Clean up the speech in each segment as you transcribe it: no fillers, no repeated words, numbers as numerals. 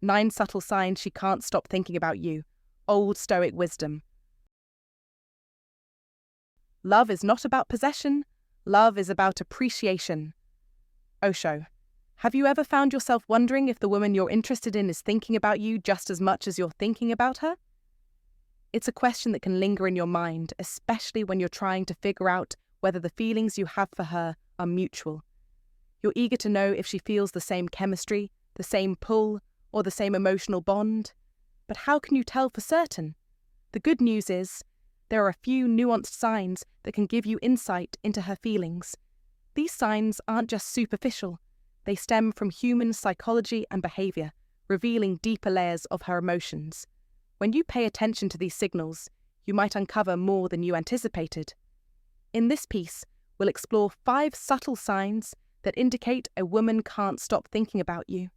9 subtle signs she can't stop thinking about you. Old Stoic wisdom. Love is not about possession. Love is about appreciation. Osho. Have you ever found yourself wondering if the woman you're interested in is thinking about you just as much as you're thinking about her? It's a question that can linger in your mind, especially when you're trying to figure out whether the feelings you have for her are mutual. You're eager to know if she feels the same chemistry, the same pull, or the same emotional bond. But how can you tell for certain? The good news is, there are a few nuanced signs that can give you insight into her feelings. These signs aren't just superficial. They stem from human psychology and behavior, revealing deeper layers of her emotions. When you pay attention to these signals, you might uncover more than you anticipated. In this piece, we'll explore 5 subtle signs that indicate a woman can't stop thinking about you.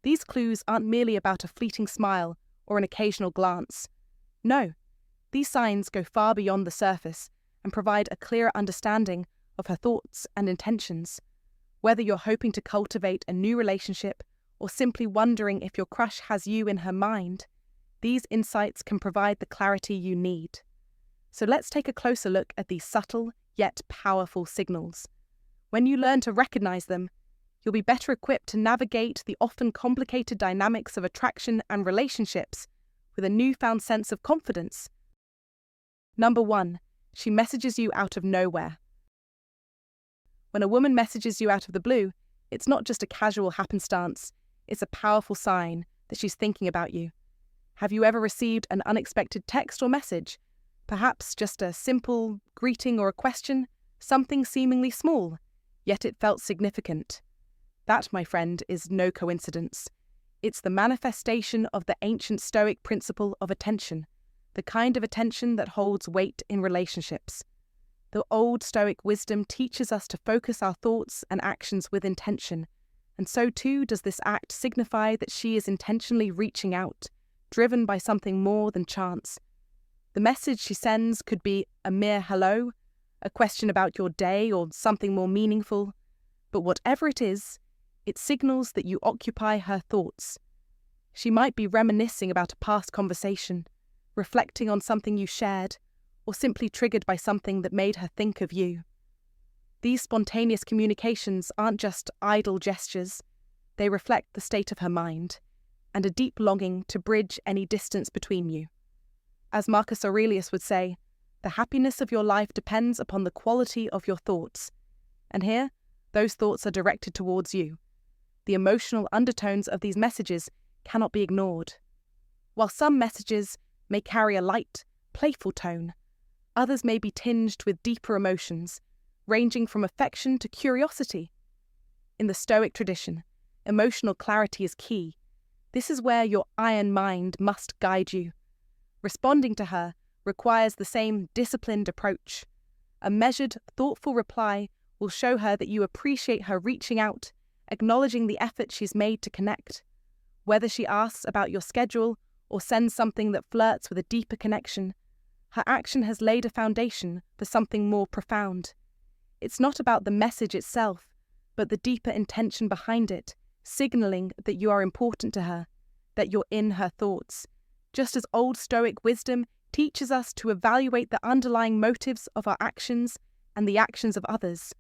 These clues aren't merely about a fleeting smile or an occasional glance. No, these signs go far beyond the surface and provide a clearer understanding of her thoughts and intentions. Whether you're hoping to cultivate a new relationship or simply wondering if your crush has you in her mind, these insights can provide the clarity you need. So let's take a closer look at these subtle yet powerful signals. When you learn to recognize them, you'll be better equipped to navigate the often complicated dynamics of attraction and relationships with a newfound sense of confidence. Number 1, she messages you out of nowhere. When a woman messages you out of the blue, it's not just a casual happenstance, it's a powerful sign that she's thinking about you. Have you ever received an unexpected text or message? Perhaps just a simple greeting or a question, something seemingly small, yet it felt significant. That, my friend, is no coincidence. It's the manifestation of the ancient Stoic principle of attention, the kind of attention that holds weight in relationships. The old Stoic wisdom teaches us to focus our thoughts and actions with intention, and so too does this act signify that she is intentionally reaching out, driven by something more than chance. The message she sends could be a mere hello, a question about your day, or something more meaningful. But whatever it is, it signals that you occupy her thoughts. She might be reminiscing about a past conversation, reflecting on something you shared, or simply triggered by something that made her think of you. These spontaneous communications aren't just idle gestures. They reflect the state of her mind, and a deep longing to bridge any distance between you. As Marcus Aurelius would say, the happiness of your life depends upon the quality of your thoughts. And here, those thoughts are directed towards you. The emotional undertones of these messages cannot be ignored. While some messages may carry a light, playful tone, others may be tinged with deeper emotions, ranging from affection to curiosity. In the Stoic tradition, emotional clarity is key. This is where your iron mind must guide you. Responding to her requires the same disciplined approach. A measured, thoughtful reply will show her that you appreciate her reaching out, acknowledging the effort she's made to connect. Whether she asks about your schedule or sends something that flirts with a deeper connection, her action has laid a foundation for something more profound. It's not about the message itself, but the deeper intention behind it, signaling that you are important to her, that you're in her thoughts. Just as old Stoic wisdom teaches us to evaluate the underlying motives of our actions and the actions of others.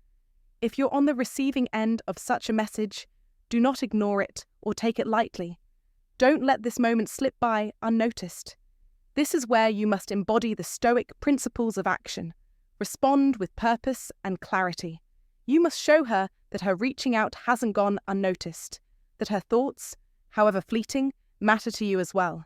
If you're on the receiving end of such a message, do not ignore it or take it lightly. Don't let this moment slip by unnoticed. This is where you must embody the Stoic principles of action. Respond with purpose and clarity. You must show her that her reaching out hasn't gone unnoticed, that her thoughts, however fleeting, matter to you as well.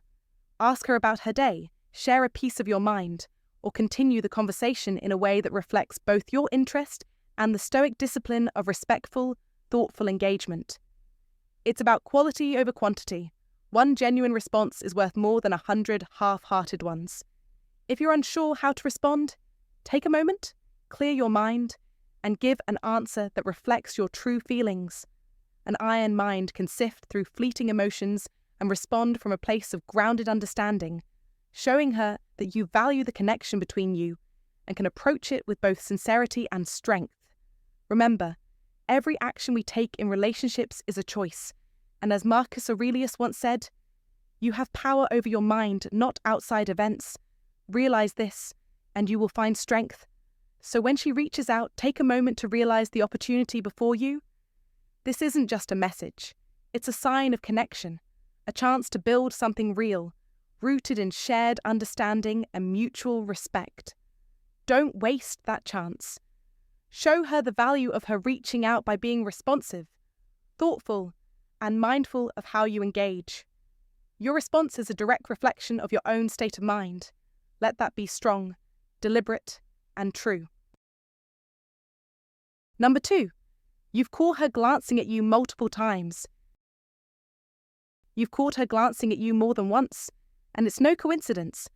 Ask her about her day, share a piece of your mind, or continue the conversation in a way that reflects both your interest and the Stoic discipline of respectful, thoughtful engagement. It's about quality over quantity. One genuine response is worth more than 100 half-hearted ones. If you're unsure how to respond, take a moment, clear your mind, and give an answer that reflects your true feelings. An iron mind can sift through fleeting emotions and respond from a place of grounded understanding, showing her that you value the connection between you and can approach it with both sincerity and strength. Remember, every action we take in relationships is a choice, and as Marcus Aurelius once said, You have power over your mind, not outside events. Realize this, and you will find strength. So when she reaches out, take a moment to realize the opportunity before you. This isn't just a message. It's a sign of connection, a chance to build something real, rooted in shared understanding and mutual respect. Don't waste that chance. Show her the value of her reaching out by being responsive, thoughtful, and mindful of how you engage. Your response is a direct reflection of your own state of mind. Let that be strong, deliberate, and true. Number 2, you've caught her glancing at you multiple times. You've caught her glancing at you more than once, and it's no coincidence.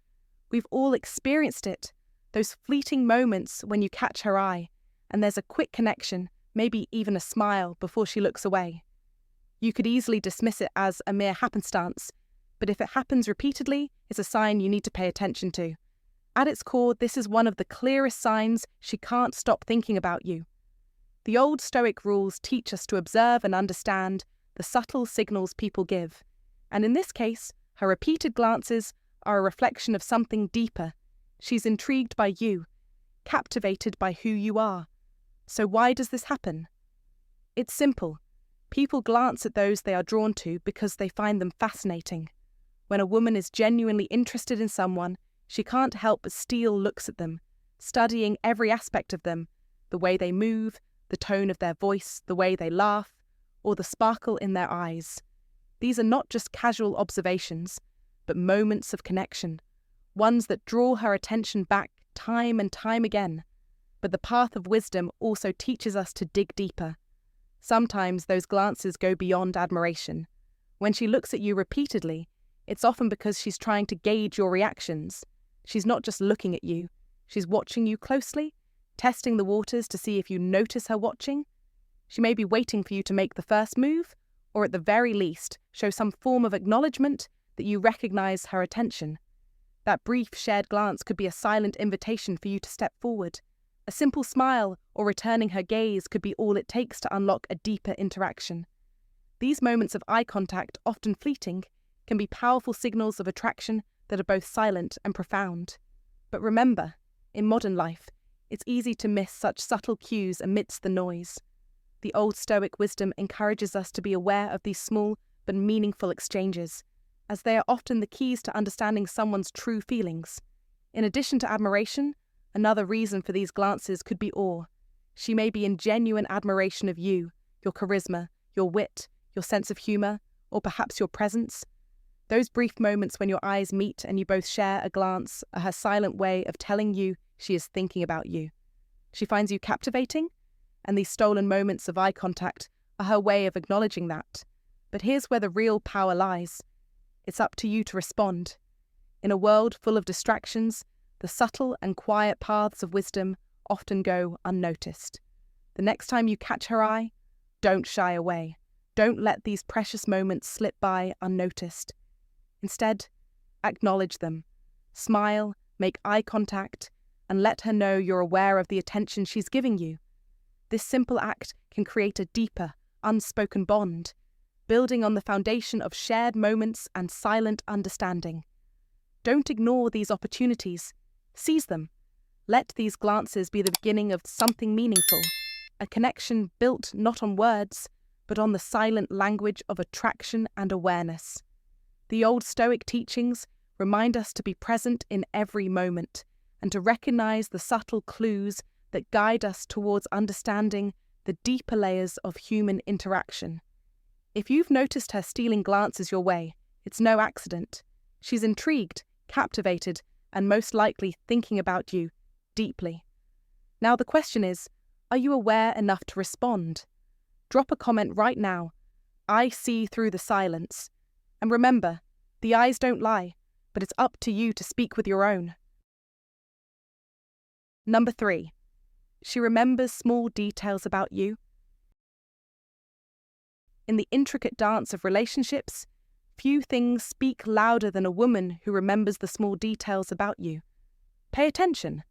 We've all experienced it, those fleeting moments when you catch her eye, and there's a quick connection, maybe even a smile before she looks away. You could easily dismiss it as a mere happenstance, but if it happens repeatedly, it's a sign you need to pay attention to. At its core, this is one of the clearest signs she can't stop thinking about you. The old Stoic rules teach us to observe and understand the subtle signals people give, and in this case, her repeated glances are a reflection of something deeper. She's intrigued by you, captivated by who you are. So why does this happen? It's simple. People glance at those they are drawn to because they find them fascinating. When a woman is genuinely interested in someone, she can't help but steal looks at them, studying every aspect of them, the way they move, the tone of their voice, the way they laugh, or the sparkle in their eyes. These are not just casual observations, but moments of connection, ones that draw her attention back time and time again. But the path of wisdom also teaches us to dig deeper. Sometimes those glances go beyond admiration. When she looks at you repeatedly, it's often because she's trying to gauge your reactions. She's not just looking at you, she's watching you closely, testing the waters to see if you notice her watching. She may be waiting for you to make the first move, or at the very least, show some form of acknowledgement that you recognize her attention. That brief shared glance could be a silent invitation for you to step forward. A simple smile or returning her gaze could be all it takes to unlock a deeper interaction. These moments of eye contact, often fleeting, can be powerful signals of attraction that are both silent and profound. But remember, in modern life, it's easy to miss such subtle cues amidst the noise. The old Stoic wisdom encourages us to be aware of these small but meaningful exchanges, as they are often the keys to understanding someone's true feelings. In addition to admiration, another reason for these glances could be awe. She may be in genuine admiration of you, your charisma, your wit, your sense of humour, or perhaps your presence. Those brief moments when your eyes meet and you both share a glance are her silent way of telling you she is thinking about you. She finds you captivating, and these stolen moments of eye contact are her way of acknowledging that. But here's where the real power lies. It's up to you to respond. In a world full of distractions, the subtle and quiet paths of wisdom often go unnoticed. The next time you catch her eye, don't shy away. Don't let these precious moments slip by unnoticed. Instead, acknowledge them. Smile, make eye contact, and let her know you're aware of the attention she's giving you. This simple act can create a deeper, unspoken bond, building on the foundation of shared moments and silent understanding. Don't ignore these opportunities. Seize them. Let these glances be the beginning of something meaningful, a connection built not on words, but on the silent language of attraction and awareness. The old Stoic teachings remind us to be present in every moment and to recognize the subtle clues that guide us towards understanding the deeper layers of human interaction. If you've noticed her stealing glances your way, it's no accident. She's intrigued, captivated, and most likely thinking about you deeply. Now the question is, are you aware enough to respond? Drop a comment right now. I see through the silence. And remember, the eyes don't lie, but it's up to you to speak with your own. Number 3. She remembers small details about you. In the intricate dance of relationships, few things speak louder than a woman who remembers the small details about you. Pay attention.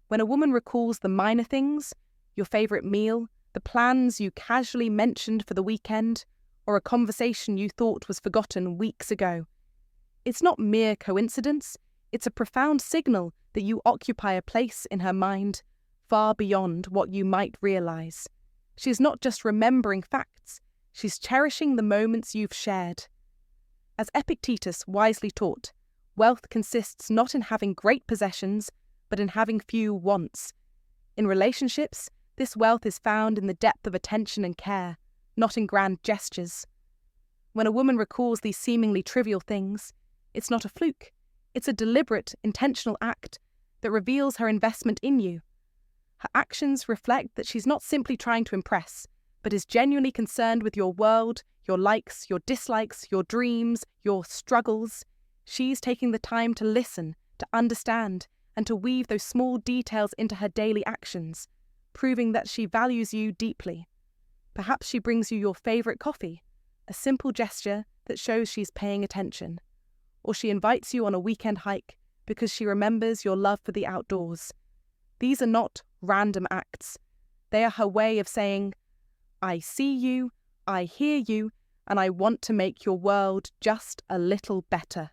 When a woman recalls the minor things, your favourite meal, the plans you casually mentioned for the weekend, or a conversation you thought was forgotten weeks ago, It's not mere coincidence, it's a profound signal that you occupy a place in her mind far beyond what you might realize. She's not just remembering facts, she's cherishing the moments you've shared. As Epictetus wisely taught, wealth consists not in having great possessions, but in having few wants. In relationships, this wealth is found in the depth of attention and care, not in grand gestures. When a woman recalls these seemingly trivial things, it's not a fluke. It's a deliberate, intentional act that reveals her investment in you. Her actions reflect that she's not simply trying to impress, but is genuinely concerned with your world, your likes, your dislikes, your dreams, your struggles. She's taking the time to listen, to understand, and to weave those small details into her daily actions, proving that she values you deeply. Perhaps she brings you your favourite coffee, a simple gesture that shows she's paying attention. Or she invites you on a weekend hike because she remembers your love for the outdoors. These are not random acts. They are her way of saying, I see you, I hear you, and I want to make your world just a little better.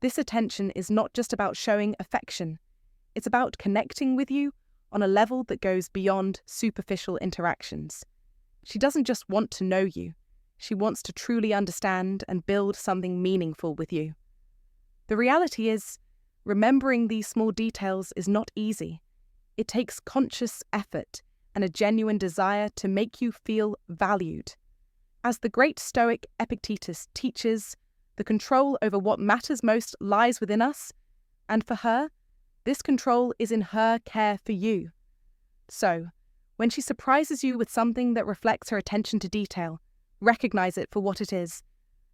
This attention is not just about showing affection. It's about connecting with you on a level that goes beyond superficial interactions. She doesn't just want to know you. She wants to truly understand and build something meaningful with you. The reality is, remembering these small details is not easy. It takes conscious effort and a genuine desire to make you feel valued. As the great Stoic Epictetus teaches, the control over what matters most lies within us, and for her, this control is in her care for you. So, when she surprises you with something that reflects her attention to detail, recognize it for what it is,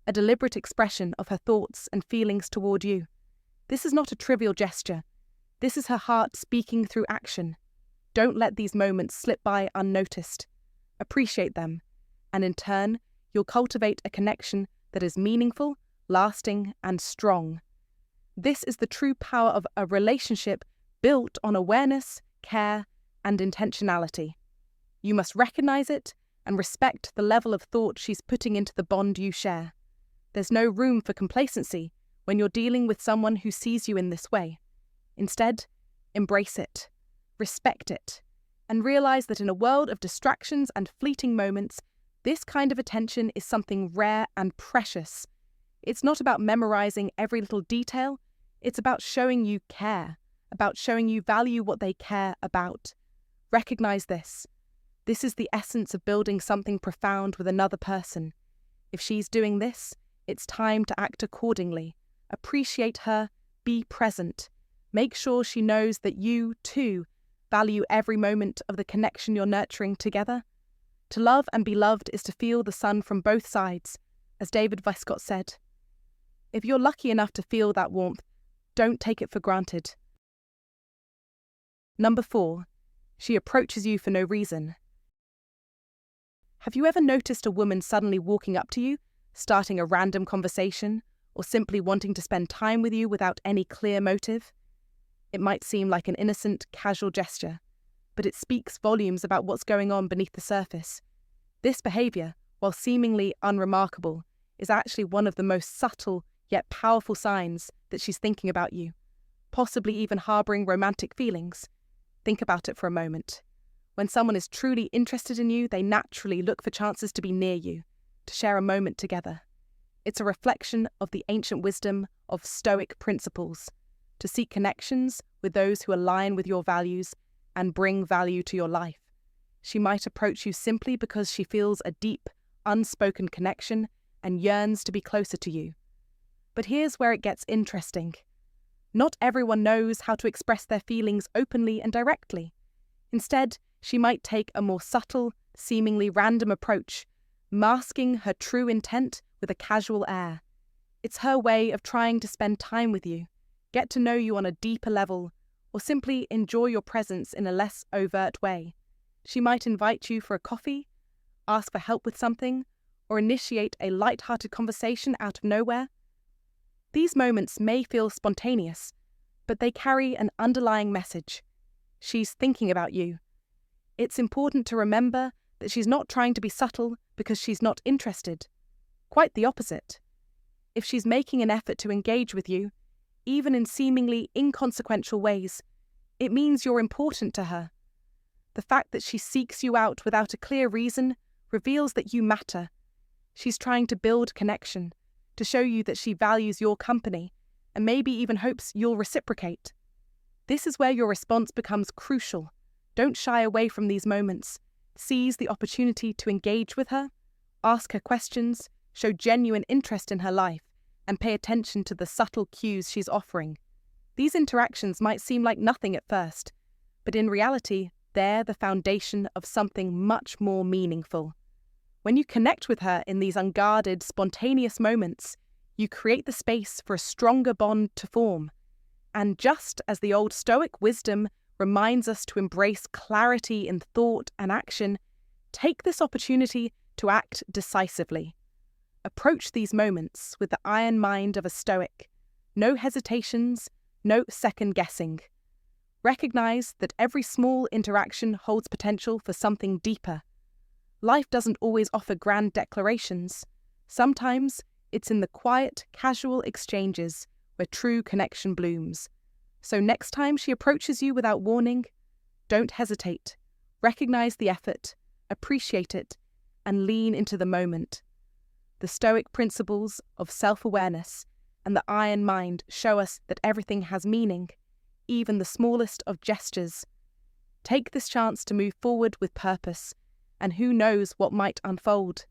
a deliberate expression of her thoughts and feelings toward you. This is not a trivial gesture. This is her heart speaking through action. Don't let these moments slip by unnoticed. Appreciate them, and in turn, you'll cultivate a connection that is meaningful, lasting, and strong. This is the true power of a relationship built on awareness, care, and intentionality. You must recognize it and respect the level of thought she's putting into the bond you share. There's no room for complacency when you're dealing with someone who sees you in this way. Instead, embrace it, respect it, and realize that in a world of distractions and fleeting moments, this kind of attention is something rare and precious. It's not about memorizing every little detail, it's about showing you care, about showing you value what they care about. Recognize this. This is the essence of building something profound with another person. If she's doing this, it's time to act accordingly. Appreciate her, be present. Make sure she knows that you, too, value every moment of the connection you're nurturing together. To love and be loved is to feel the sun from both sides, as David Viscott said. If you're lucky enough to feel that warmth, don't take it for granted. Number 4, she approaches you for no reason. Have you ever noticed a woman suddenly walking up to you, starting a random conversation, or simply wanting to spend time with you without any clear motive? It might seem like an innocent, casual gesture, but it speaks volumes about what's going on beneath the surface. This behaviour, while seemingly unremarkable, is actually one of the most subtle yet powerful signs that she's thinking about you, possibly even harbouring romantic feelings. Think about it for a moment. When someone is truly interested in you, they naturally look for chances to be near you, to share a moment together. It's a reflection of the ancient wisdom of Stoic principles, to seek connections with those who align with your values and bring value to your life. She might approach you simply because she feels a deep, unspoken connection and yearns to be closer to you. But here's where it gets interesting. Not everyone knows how to express their feelings openly and directly. Instead, she might take a more subtle, seemingly random approach, masking her true intent with a casual air. It's her way of trying to spend time with you, get to know you on a deeper level, or simply enjoy your presence in a less overt way. She might invite you for a coffee, ask for help with something, or initiate a light-hearted conversation out of nowhere. These moments may feel spontaneous, but they carry an underlying message. She's thinking about you. It's important to remember that she's not trying to be subtle because she's not interested. Quite the opposite. If she's making an effort to engage with you, even in seemingly inconsequential ways, it means you're important to her. The fact that she seeks you out without a clear reason reveals that you matter. She's trying to build connection, to show you that she values your company, and maybe even hopes you'll reciprocate. This is where your response becomes crucial. Don't shy away from these moments. Seize the opportunity to engage with her, ask her questions, show genuine interest in her life, and pay attention to the subtle cues she's offering. These interactions might seem like nothing at first, but in reality, they're the foundation of something much more meaningful. When you connect with her in these unguarded, spontaneous moments, you create the space for a stronger bond to form. And just as the old Stoic wisdom reminds us to embrace clarity in thought and action, take this opportunity to act decisively. Approach these moments with the iron mind of a Stoic. No hesitations, no second-guessing. Recognize that every small interaction holds potential for something deeper. Life doesn't always offer grand declarations. Sometimes it's in the quiet, casual exchanges where true connection blooms. So next time she approaches you without warning, don't hesitate. Recognize the effort, appreciate it, and lean into the moment. The Stoic principles of self-awareness and the iron mind show us that everything has meaning, even the smallest of gestures. Take this chance to move forward with purpose, and who knows what might unfold.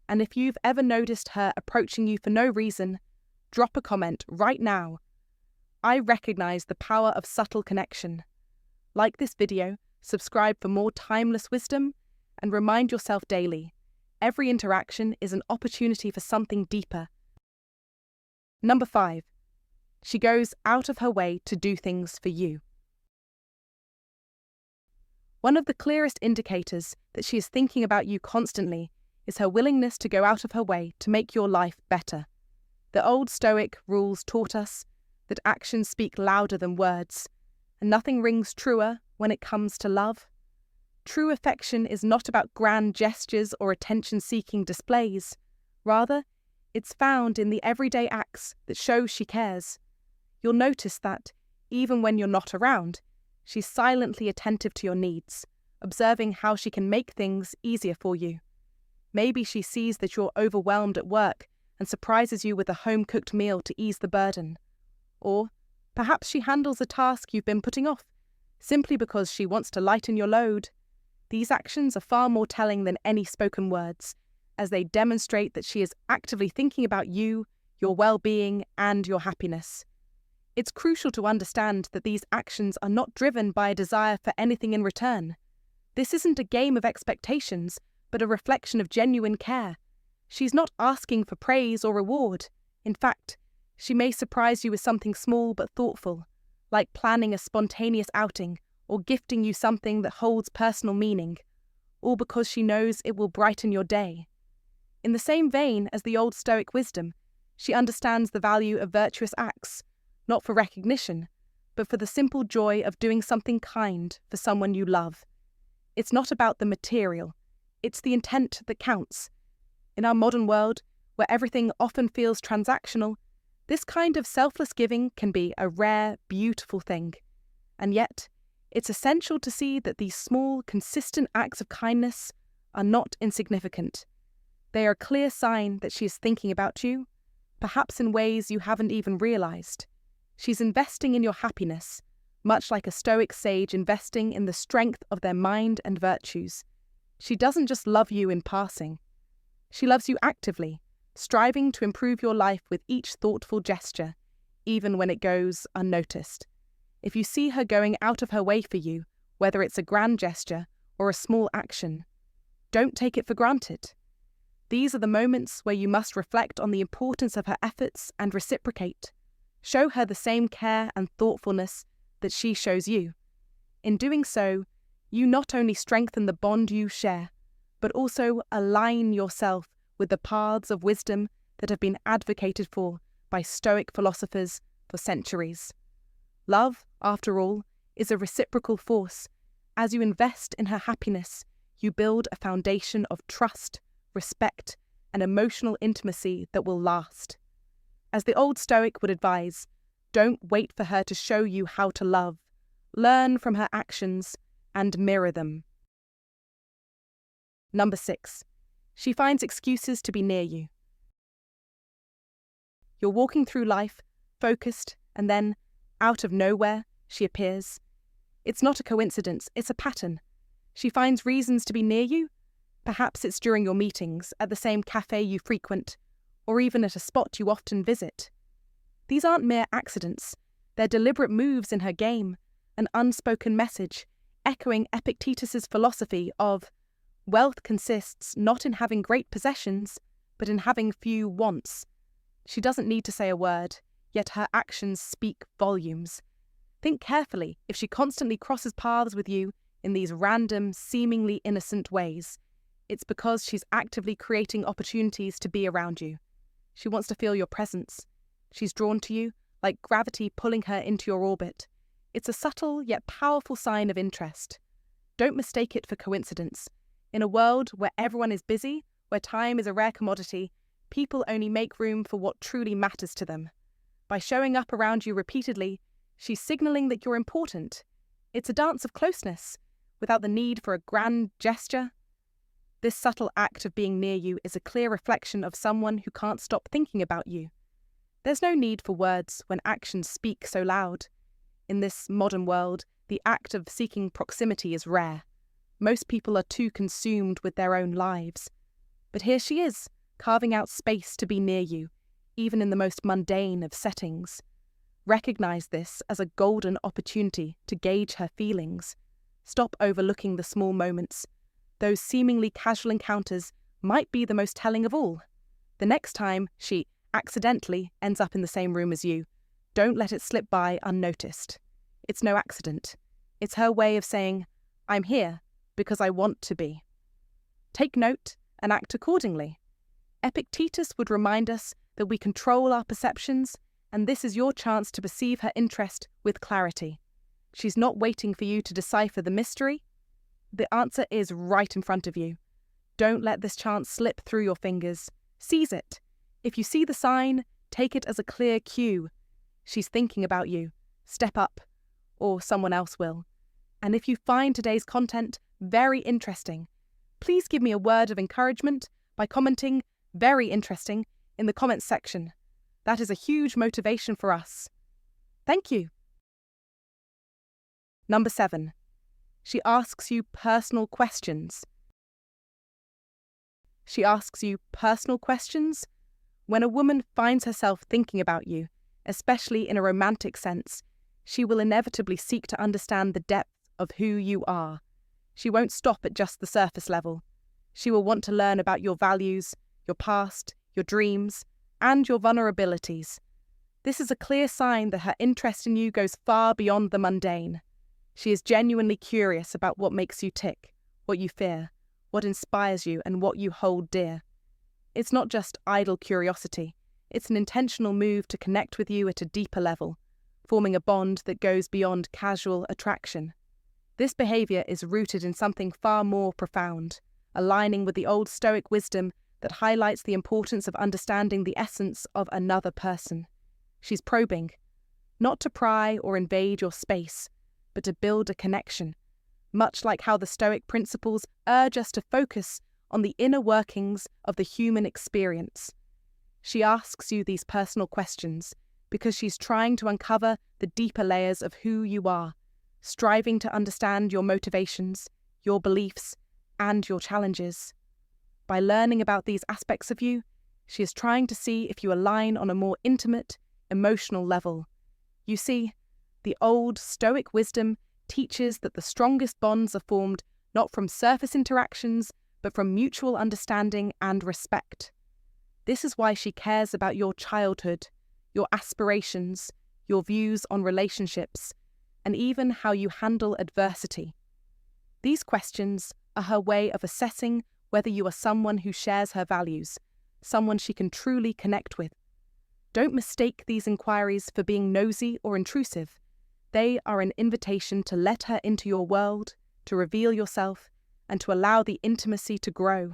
And if you've ever noticed her approaching you for no reason, drop a comment right now. I recognize the power of subtle connection. Like this video, subscribe for more timeless wisdom, and remind yourself daily, every interaction is an opportunity for something deeper. Number 5. She goes out of her way to do things for you. One of the clearest indicators that she is thinking about you constantly is her willingness to go out of her way to make your life better. The old Stoic rules taught us that actions speak louder than words, and nothing rings truer when it comes to love. True affection is not about grand gestures or attention-seeking displays. Rather, it's found in the everyday acts that show she cares. You'll notice that, even when you're not around, she's silently attentive to your needs, observing how she can make things easier for you. Maybe she sees that you're overwhelmed at work and surprises you with a home-cooked meal to ease the burden. Or perhaps she handles a task you've been putting off, simply because she wants to lighten your load. These actions are far more telling than any spoken words, as they demonstrate that she is actively thinking about you, your well-being, and your happiness. It's crucial to understand that these actions are not driven by a desire for anything in return. This isn't a game of expectations, but a reflection of genuine care. She's not asking for praise or reward. In fact, she may surprise you with something small but thoughtful, like planning a spontaneous outing or gifting you something that holds personal meaning, all because she knows it will brighten your day. In the same vein as the old Stoic wisdom, she understands the value of virtuous acts, not for recognition, but for the simple joy of doing something kind for someone you love. It's not about the material, it's the intent that counts. In our modern world, where everything often feels transactional, this kind of selfless giving can be a rare, beautiful thing. And yet, it's essential to see that these small, consistent acts of kindness are not insignificant. They are a clear sign that she is thinking about you, perhaps in ways you haven't even realized. She's investing in your happiness, much like a Stoic sage investing in the strength of their mind and virtues. She doesn't just love you in passing. She loves you actively, striving to improve your life with each thoughtful gesture, even when it goes unnoticed. If you see her going out of her way for you, whether it's a grand gesture or a small action, don't take it for granted. These are the moments where you must reflect on the importance of her efforts and reciprocate. Show her the same care and thoughtfulness that she shows you. In doing so, you not only strengthen the bond you share, but also align yourself with the paths of wisdom that have been advocated for by Stoic philosophers for centuries. Love, after all, is a reciprocal force. As you invest in her happiness, you build a foundation of trust, respect, and emotional intimacy that will last. As the old Stoic would advise, don't wait for her to show you how to love. Learn from her actions and mirror them. Number 6. She finds excuses to be near you. You're walking through life, focused, and then, out of nowhere, she appears. It's not a coincidence, it's a pattern. She finds reasons to be near you. Perhaps it's during your meetings, at the same cafe you frequent, or even at a spot you often visit. These aren't mere accidents. They're deliberate moves in her game, an unspoken message, echoing Epictetus's philosophy of wealth consists not in having great possessions, but in having few wants. She doesn't need to say a word, yet her actions speak volumes. Think carefully if she constantly crosses paths with you in these random, seemingly innocent ways. It's because she's actively creating opportunities to be around you. She wants to feel your presence. She's drawn to you, like gravity pulling her into your orbit. It's a subtle yet powerful sign of interest. Don't mistake it for coincidence. In a world where everyone is busy, where time is a rare commodity, people only make room for what truly matters to them. By showing up around you repeatedly, she's signaling that you're important. It's a dance of closeness, without the need for a grand gesture. This subtle act of being near you is a clear reflection of someone who can't stop thinking about you. There's no need for words when actions speak so loud. In this modern world, the act of seeking proximity is rare. Most people are too consumed with their own lives. But here she is, carving out space to be near you, even in the most mundane of settings. Recognize this as a golden opportunity to gauge her feelings. Stop overlooking the small moments. Those seemingly casual encounters might be the most telling of all. The next time she accidentally ends up in the same room as you, don't let it slip by unnoticed. It's no accident. It's her way of saying, I'm here because I want to be. Take note and act accordingly. Epictetus would remind us that we control our perceptions, and this is your chance to perceive her interest with clarity. She's not waiting for you to decipher the mystery. The answer is right in front of you. Don't let this chance slip through your fingers. Seize it. If you see the sign, take it as a clear cue. She's thinking about you. Step up, or someone else will. And if you find today's content very interesting, please give me a word of encouragement by commenting "very interesting" in the comments section. That is a huge motivation for us. Thank you. Number 7. She asks you personal questions. She asks you personal questions? When a woman finds herself thinking about you, especially in a romantic sense, she will inevitably seek to understand the depth of who you are. She won't stop at just the surface level. She will want to learn about your values, your past, your dreams, and your vulnerabilities. This is a clear sign that her interest in you goes far beyond the mundane. She is genuinely curious about what makes you tick, what you fear, what inspires you, and what you hold dear. It's not just idle curiosity. It's an intentional move to connect with you at a deeper level, forming a bond that goes beyond casual attraction. This behavior is rooted in something far more profound, aligning with the old Stoic wisdom that highlights the importance of understanding the essence of another person. She's probing, not to pry or invade your space, but to build a connection, much like how the Stoic principles urge us to focus on the inner workings of the human experience. She asks you these personal questions because she's trying to uncover the deeper layers of who you are, striving to understand your motivations, your beliefs, and your challenges. By learning about these aspects of you, she is trying to see if you align on a more intimate, emotional level. You see, the old Stoic wisdom teaches that the strongest bonds are formed not from surface interactions, but from mutual understanding and respect. This is why she cares about your childhood, your aspirations, your views on relationships, and even how you handle adversity. These questions are her way of assessing whether you are someone who shares her values, someone she can truly connect with. Don't mistake these inquiries for being nosy or intrusive. They are an invitation to let her into your world, to reveal yourself, and to allow the intimacy to grow.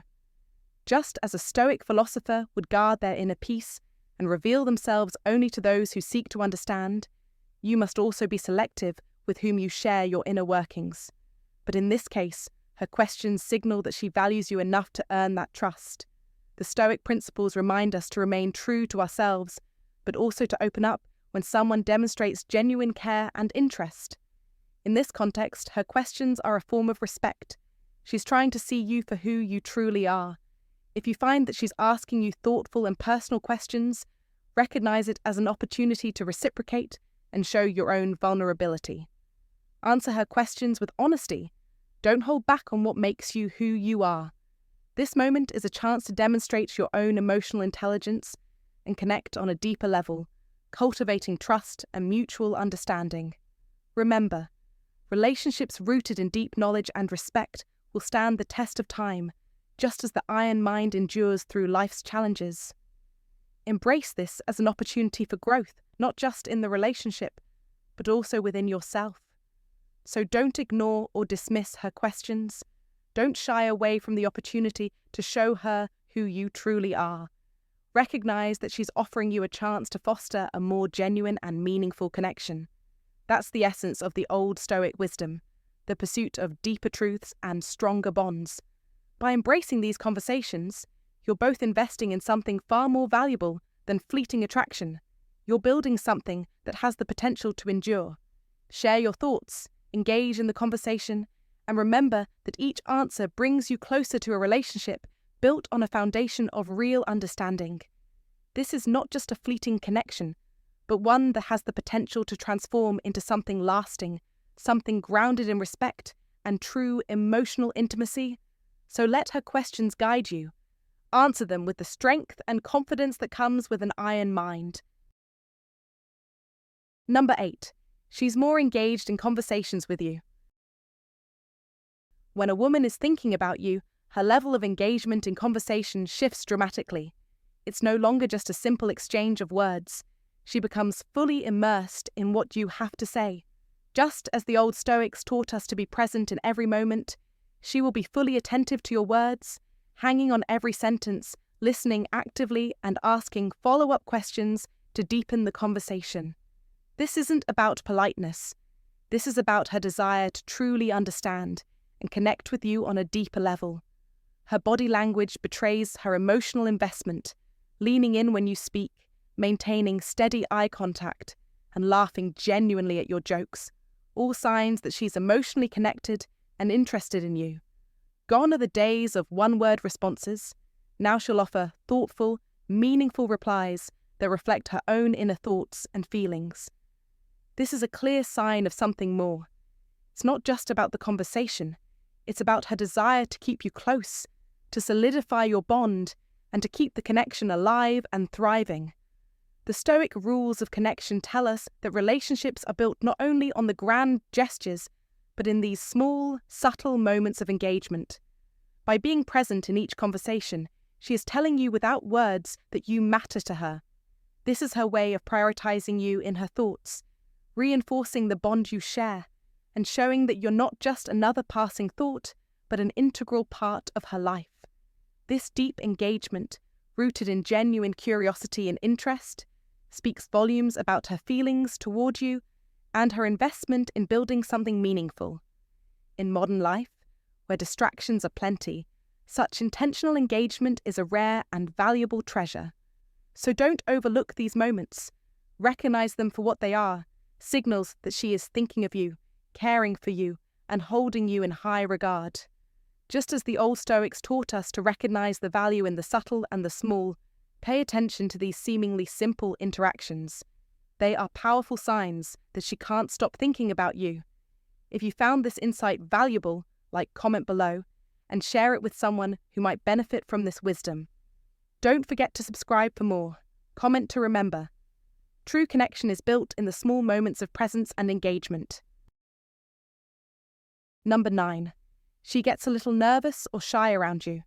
Just as a Stoic philosopher would guard their inner peace, and reveal themselves only to those who seek to understand, you must also be selective with whom you share your inner workings. But in this case, her questions signal that she values you enough to earn that trust. The Stoic principles remind us to remain true to ourselves, but also to open up when someone demonstrates genuine care and interest. In this context, her questions are a form of respect. She's trying to see you for who you truly are. If you find that she's asking you thoughtful and personal questions, recognize it as an opportunity to reciprocate and show your own vulnerability. Answer her questions with honesty. Don't hold back on what makes you who you are. This moment is a chance to demonstrate your own emotional intelligence and connect on a deeper level, cultivating trust and mutual understanding. Remember, relationships rooted in deep knowledge and respect will stand the test of time, just as the iron mind endures through life's challenges. Embrace this as an opportunity for growth, not just in the relationship, but also within yourself. So don't ignore or dismiss her questions. Don't shy away from the opportunity to show her who you truly are. Recognize that she's offering you a chance to foster a more genuine and meaningful connection. That's the essence of the old Stoic wisdom, the pursuit of deeper truths and stronger bonds. By embracing these conversations, you're both investing in something far more valuable than fleeting attraction. You're building something that has the potential to endure. Share your thoughts, engage in the conversation, and remember that each answer brings you closer to a relationship built on a foundation of real understanding. This is not just a fleeting connection, but one that has the potential to transform into something lasting, something grounded in respect and true emotional intimacy. So let her questions guide you. Answer them with the strength and confidence that comes with an iron mind. Number 8. She's more engaged in conversations with you. When a woman is thinking about you, her level of engagement in conversation shifts dramatically. It's no longer just a simple exchange of words. She becomes fully immersed in what you have to say. Just as the old Stoics taught us to be present in every moment, she will be fully attentive to your words, hanging on every sentence, listening actively and asking follow-up questions to deepen the conversation. This isn't about politeness. This is about her desire to truly understand and connect with you on a deeper level. Her body language betrays her emotional investment, leaning in when you speak, maintaining steady eye contact, and laughing genuinely at your jokes, all signs that she's emotionally connected and interested in you. Gone are the days of one-word responses. Now she'll offer thoughtful, meaningful replies that reflect her own inner thoughts and feelings. This is a clear sign of something more. It's not just about the conversation. It's about her desire to keep you close, to solidify your bond, and to keep the connection alive and thriving. The Stoic rules of connection tell us that relationships are built not only on the grand gestures, but in these small, subtle moments of engagement. By being present in each conversation, she is telling you without words that you matter to her. This is her way of prioritizing you in her thoughts, reinforcing the bond you share, and showing that you're not just another passing thought, but an integral part of her life. This deep engagement, rooted in genuine curiosity and interest, speaks volumes about her feelings toward you and her investment in building something meaningful. In modern life, where distractions are plenty, such intentional engagement is a rare and valuable treasure. So don't overlook these moments. Recognize them for what they are, signals that she is thinking of you, caring for you, and holding you in high regard. Just as the old Stoics taught us to recognize the value in the subtle and the small, pay attention to these seemingly simple interactions. They are powerful signs that she can't stop thinking about you. If you found this insight valuable, comment below and share it with someone who might benefit from this wisdom. Don't forget to subscribe for more. Comment to remember. True connection is built in the small moments of presence and engagement. Number 9. She gets a little nervous or shy around you.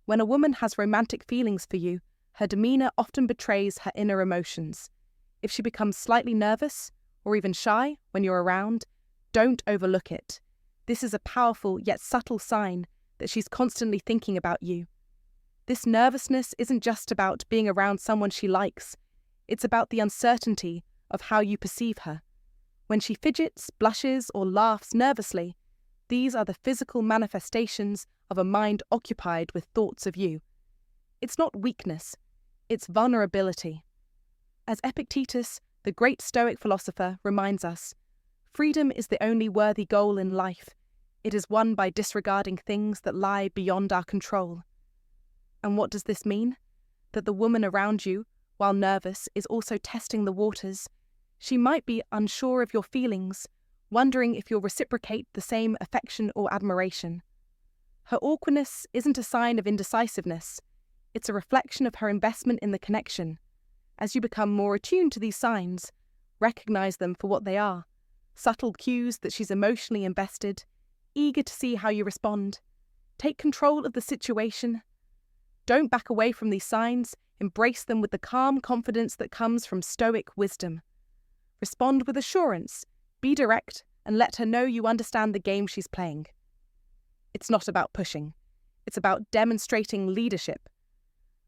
When a woman has romantic feelings for you, her demeanor often betrays her inner emotions. If she becomes slightly nervous or even shy when you're around, don't overlook it. This is a powerful yet subtle sign that she's constantly thinking about you. This nervousness isn't just about being around someone she likes. It's about the uncertainty of how you perceive her. When she fidgets, blushes, or laughs nervously, these are the physical manifestations of a mind occupied with thoughts of you. It's not weakness, it's vulnerability. As Epictetus, the great Stoic philosopher, reminds us, freedom is the only worthy goal in life. It is won by disregarding things that lie beyond our control. And what does this mean? That the woman around you, while nervous, is also testing the waters. She might be unsure of your feelings, wondering if you'll reciprocate the same affection or admiration. Her awkwardness isn't a sign of indecisiveness. It's a reflection of her investment in the connection. As you become more attuned to these signs, recognize them for what they are, subtle cues that she's emotionally invested, eager to see how you respond. Take control of the situation. Don't back away from these signs, embrace them with the calm confidence that comes from Stoic wisdom. Respond with assurance, be direct, and let her know you understand the game she's playing. It's not about pushing, it's about demonstrating leadership.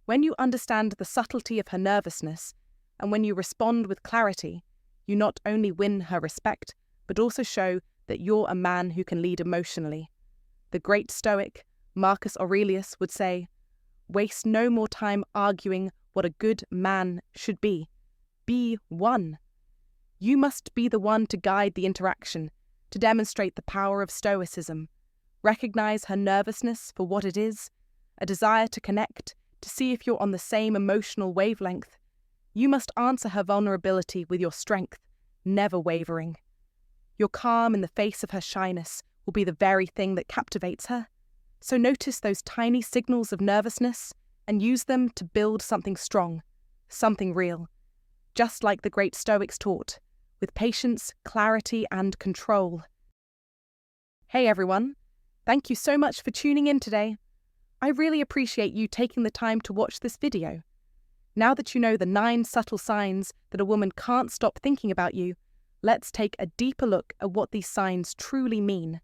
When you understand the subtlety of her nervousness, and when you respond with clarity, you not only win her respect, but also show that you're a man who can lead emotionally. The great Stoic, Marcus Aurelius, would say, "Waste no more time arguing what a good man should be. Be one." You must be the one to guide the interaction, to demonstrate the power of Stoicism. Recognize her nervousness for what it is, a desire to connect, to see if you're on the same emotional wavelength. You must answer her vulnerability with your strength, never wavering. Your calm in the face of her shyness will be the very thing that captivates her. So notice those tiny signals of nervousness and use them to build something strong, something real. Just like the great Stoics taught, with patience, clarity, and control. Hey everyone, thank you so much for tuning in today. I really appreciate you taking the time to watch this video. Now that you know the 9 subtle signs that a woman can't stop thinking about you, let's take a deeper look at what these signs truly mean.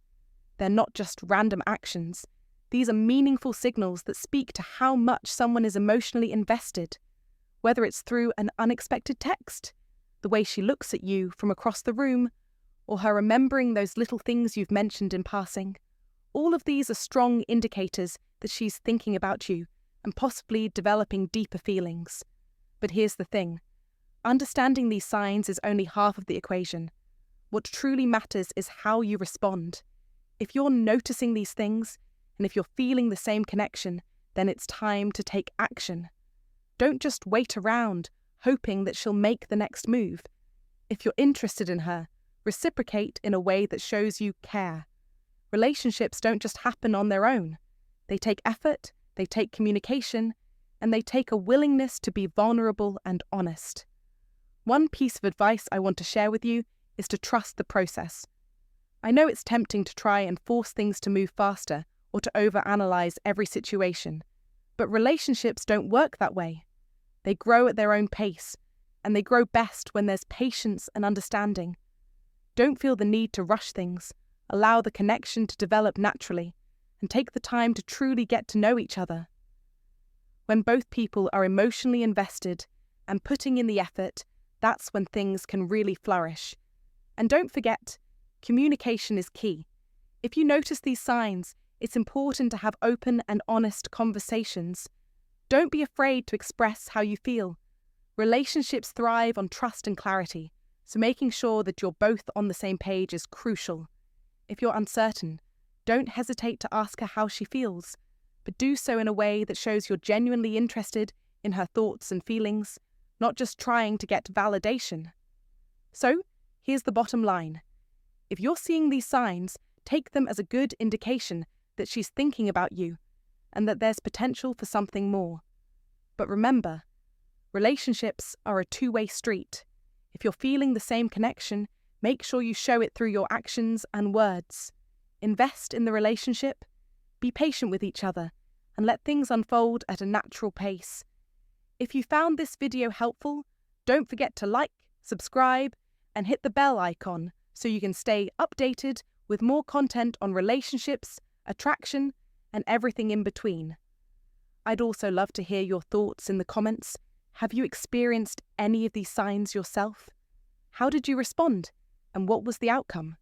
They're not just random actions. These are meaningful signals that speak to how much someone is emotionally invested. Whether it's through an unexpected text, the way she looks at you from across the room, or her remembering those little things you've mentioned in passing. All of these are strong indicators that she's thinking about you and possibly developing deeper feelings. But here's the thing. Understanding these signs is only half of the equation. What truly matters is how you respond. If you're noticing these things, and if you're feeling the same connection, then it's time to take action. Don't just wait around, hoping that she'll make the next move. If you're interested in her, reciprocate in a way that shows you care. Relationships don't just happen on their own. They take effort, they take communication, and they take a willingness to be vulnerable and honest. One piece of advice I want to share with you is to trust the process. I know it's tempting to try and force things to move faster or to overanalyze every situation, but relationships don't work that way. They grow at their own pace, and they grow best when there's patience and understanding. Don't feel the need to rush things. Allow the connection to develop naturally, and take the time to truly get to know each other. When both people are emotionally invested and putting in the effort, that's when things can really flourish. And don't forget, communication is key. If you notice these signs, it's important to have open and honest conversations. Don't be afraid to express how you feel. Relationships thrive on trust and clarity, so making sure that you're both on the same page is crucial. If you're uncertain, don't hesitate to ask her how she feels, but do so in a way that shows you're genuinely interested in her thoughts and feelings, not just trying to get validation. So, here's the bottom line. If you're seeing these signs, take them as a good indication that she's thinking about you, and that there's potential for something more. But remember, relationships are a two-way street. If you're feeling the same connection, make sure you show it through your actions and words. Invest in the relationship, be patient with each other, and let things unfold at a natural pace. If you found this video helpful, don't forget to like, subscribe, and hit the bell icon so you can stay updated with more content on relationships, attraction, and everything in between. I'd also love to hear your thoughts in the comments. Have you experienced any of these signs yourself? How did you respond? And what was the outcome?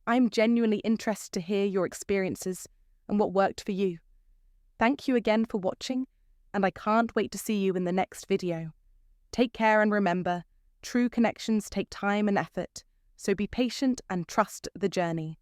I'm genuinely interested to hear your experiences and what worked for you. Thank you again for watching, and I can't wait to see you in the next video. Take care and remember, true connections take time and effort, so be patient and trust the journey.